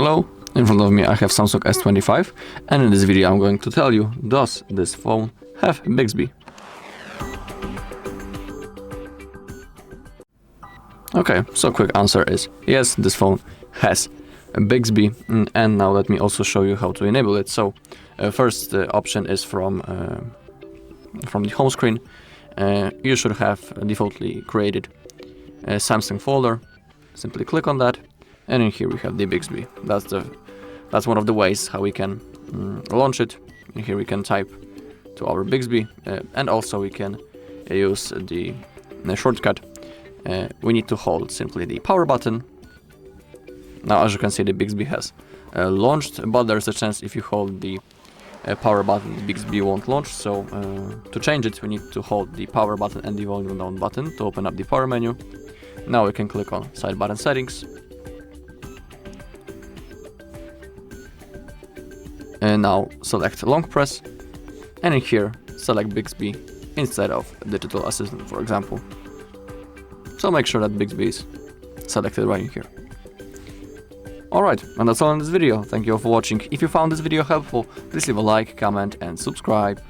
Hello, in front of me I have Samsung S25, and in this video I'm going to tell you, does this phone have Bixby? Okay, so quick answer is yes, this phone has Bixby, and now let me also show you how to enable it. So first option is from the home screen. You should have defaultly created a Samsung folder. Simply click on that, and in here we have the Bixby. That's one of the ways how we can launch it. In here we can type to our Bixby, and also we can use the shortcut. We need to hold simply the power button. Now, as you can see, the Bixby has launched, but there's a chance if you hold the power button, the Bixby won't launch. So to change it, we need to hold the power button and the volume down button to open up the power menu. Now we can click on side button settings. And now select long press, and in here select Bixby instead of digital assistant, for example. So make sure that Bixby is selected right in here. Alright, and that's all in this video. Thank you all for watching. If you found this video helpful, please leave a like, comment and subscribe.